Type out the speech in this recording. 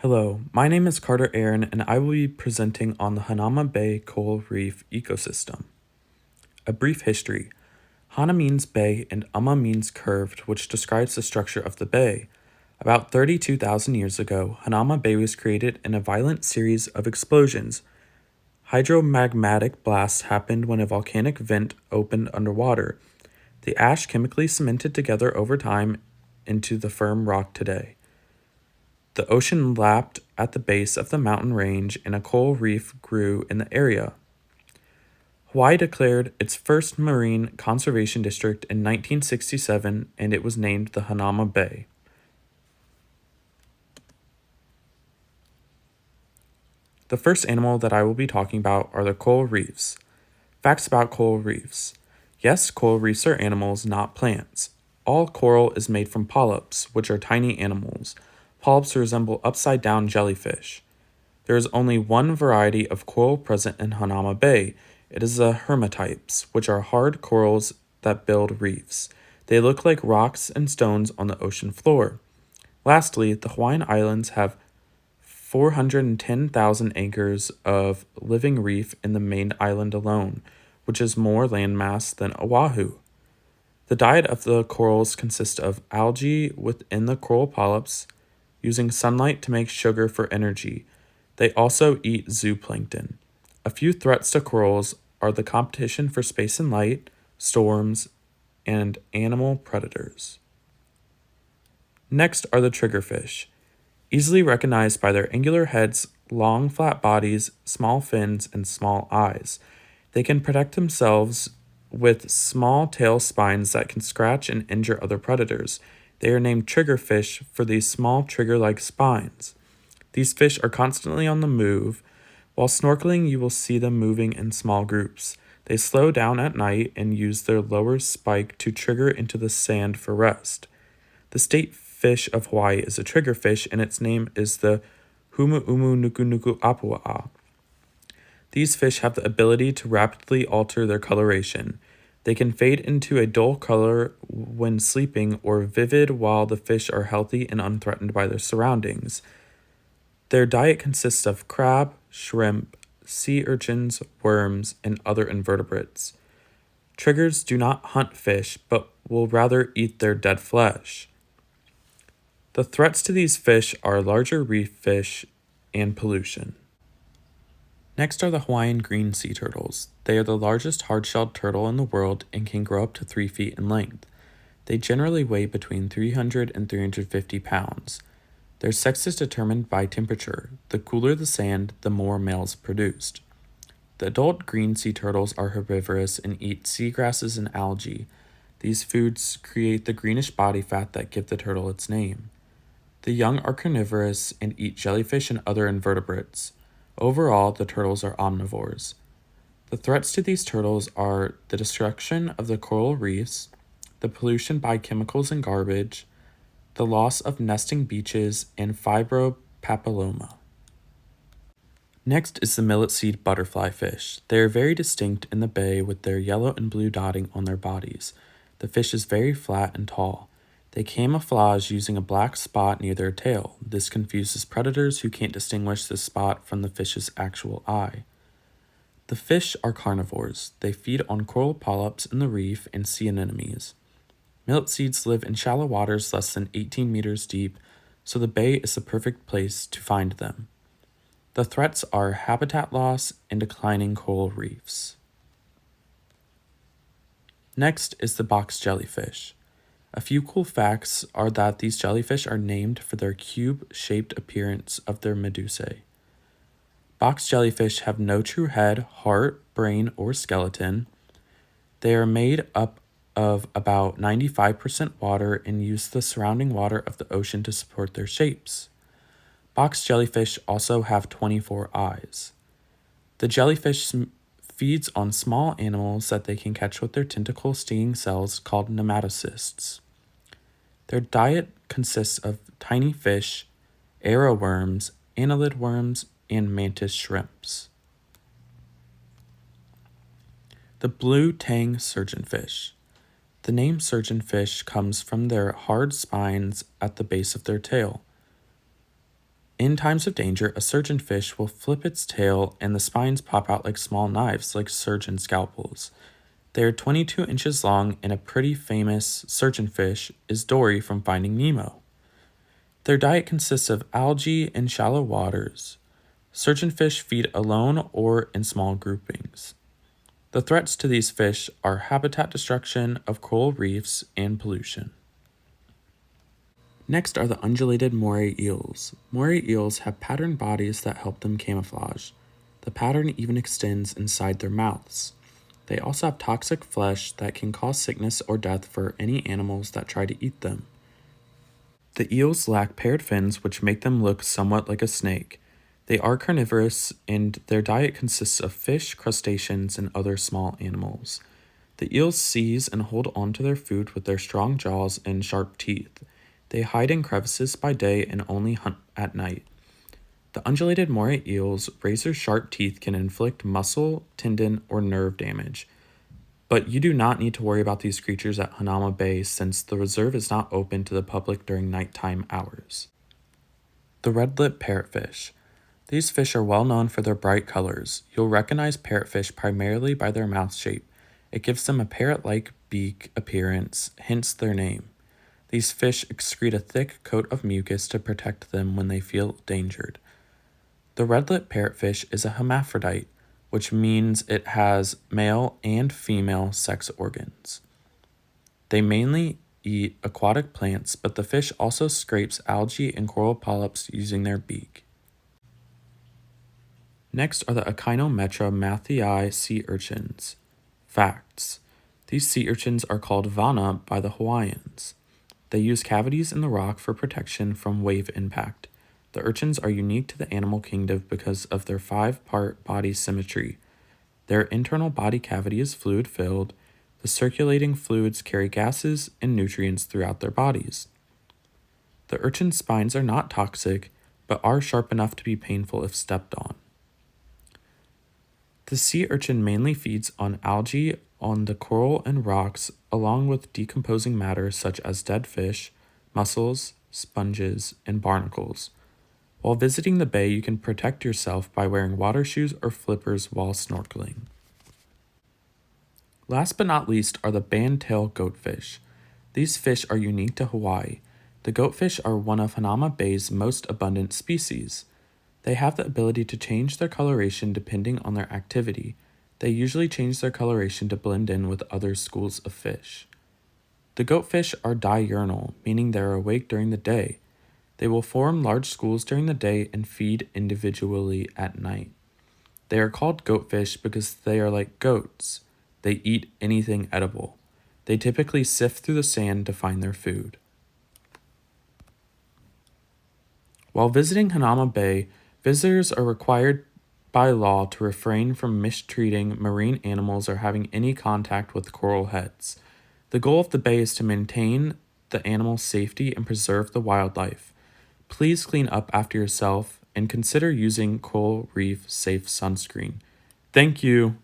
Hello, my name is Carter Aaron, and I will be presenting on the Hanauma Bay Coral Reef ecosystem. A brief history. Hana means bay and Ama means curved, which describes the structure of the bay. About 32,000 years ago, Hanauma Bay was created in a violent series of explosions. Hydromagmatic blasts happened when a volcanic vent opened underwater. The ash chemically cemented together over time into the firm rock today. The ocean lapped at the base of the mountain range and a coral reef grew in the area. Hawaii declared its first marine conservation district in 1967 and it was named the Hanauma Bay. The first animal that I will be talking about are the coral reefs. Facts about coral reefs. Yes, coral reefs are animals, not plants. All coral is made from polyps, which are tiny animals. Polyps resemble upside-down jellyfish. There is only one variety of coral present in Hanauma Bay. It is the hermatypes, which are hard corals that build reefs. They look like rocks and stones on the ocean floor. Lastly, the Hawaiian Islands have 410,000 acres of living reef in the main island alone, which is more landmass than Oahu. The diet of the corals consists of algae within the coral polyps, using sunlight to make sugar for energy. They also eat zooplankton. A few threats to corals are the competition for space and light, storms, and animal predators. Next are the triggerfish. Easily recognized by their angular heads, long flat bodies, small fins, and small eyes. They can protect themselves with small tail spines that can scratch and injure other predators. They are named triggerfish for these small trigger-like spines. These fish are constantly on the move. While snorkeling, you will see them moving in small groups. They slow down at night and use their lower spike to trigger into the sand for rest. The state fish of Hawaii is a triggerfish, and its name is the Humuumu nuku apua. These fish have the ability to rapidly alter their coloration. They can fade into a dull color when sleeping or vivid while the fish are healthy and unthreatened by their surroundings. Their diet consists of crab, shrimp, sea urchins, worms, and other invertebrates. Triggers do not hunt fish, but will rather eat their dead flesh. The threats to these fish are larger reef fish and pollution. Next are the Hawaiian green sea turtles. They are the largest hard-shelled turtle in the world and can grow up to 3 feet in length. They generally weigh between 300 and 350 pounds. Their sex is determined by temperature. The cooler the sand, the more males produced. The adult green sea turtles are herbivorous and eat seagrasses and algae. These foods create the greenish body fat that give the turtle its name. The young are carnivorous and eat jellyfish and other invertebrates. Overall, the turtles are omnivores. The threats to these turtles are the destruction of the coral reefs, the pollution by chemicals and garbage, the loss of nesting beaches, and fibropapilloma. Next is the millet seed butterfly fish. They are very distinct in the bay with their yellow and blue dotting on their bodies. The fish is very flat and tall. They camouflage using a black spot near their tail. This confuses predators who can't distinguish this spot from the fish's actual eye. The fish are carnivores. They feed on coral polyps in the reef and sea anemones. Millet seeds live in shallow waters less than 18 meters deep, so the bay is the perfect place to find them. The threats are habitat loss and declining coral reefs. Next is the box jellyfish. A few cool facts are that these jellyfish are named for their cube-shaped appearance of their medusae. Box jellyfish have no true head, heart, brain, or skeleton. They are made up of about 95% water and use the surrounding water of the ocean to support their shapes. Box jellyfish also have 24 eyes. The jellyfish feeds on small animals that they can catch with their tentacle stinging cells called nematocysts. Their diet consists of tiny fish, arrowworms, annelid worms, and mantis shrimps. The blue tang surgeonfish. The name surgeonfish comes from their hard spines at the base of their tail. In times of danger, a surgeonfish will flip its tail and the spines pop out like small knives, like surgeon scalpels. They are 22 inches long, and a pretty famous surgeonfish is Dory from Finding Nemo. Their diet consists of algae in shallow waters. Surgeonfish feed alone or in small groupings. The threats to these fish are habitat destruction of coral reefs and pollution. Next are the undulated moray eels. Moray eels have patterned bodies that help them camouflage. The pattern even extends inside their mouths. They also have toxic flesh that can cause sickness or death for any animals that try to eat them. The eels lack paired fins, which make them look somewhat like a snake. They are carnivorous, and their diet consists of fish, crustaceans, and other small animals. The eels seize and hold onto their food with their strong jaws and sharp teeth. They hide in crevices by day and only hunt at night. The undulated moray eels' razor-sharp teeth can inflict muscle, tendon, or nerve damage. But you do not need to worry about these creatures at Hanauma Bay since the reserve is not open to the public during nighttime hours. The red-lipped parrotfish. These fish are well known for their bright colors. You'll recognize parrotfish primarily by their mouth shape. It gives them a parrot-like beak appearance, hence their name. These fish excrete a thick coat of mucus to protect them when they feel endangered. The red-lipped parrotfish is a hermaphrodite, which means it has male and female sex organs. They mainly eat aquatic plants, but the fish also scrapes algae and coral polyps using their beak. Next are the Echinometra matthei sea urchins. Facts. These sea urchins are called vana by the Hawaiians. They use cavities in the rock for protection from wave impact. The urchins are unique to the animal kingdom because of their 5-part body symmetry. Their internal body cavity is fluid-filled. The circulating fluids carry gases and nutrients throughout their bodies. The urchin's spines are not toxic, but are sharp enough to be painful if stepped on. The sea urchin mainly feeds on algae on the coral and rocks, along with decomposing matter such as dead fish, mussels, sponges, and barnacles. While visiting the bay, you can protect yourself by wearing water shoes or flippers while snorkeling. Last but not least are the band-tailed goatfish. These fish are unique to Hawaii. The goatfish are one of Hanauma Bay's most abundant species. They have the ability to change their coloration depending on their activity. They usually change their coloration to blend in with other schools of fish. The goatfish are diurnal, meaning they are awake during the day. They will form large schools during the day and feed individually at night. They are called goatfish because they are like goats. They eat anything edible. They typically sift through the sand to find their food. While visiting Hanauma Bay, visitors are required by law to refrain from mistreating marine animals or having any contact with coral heads. The goal of the bay is to maintain the animal's safety and preserve the wildlife. Please clean up after yourself and consider using coral reef safe sunscreen. Thank you.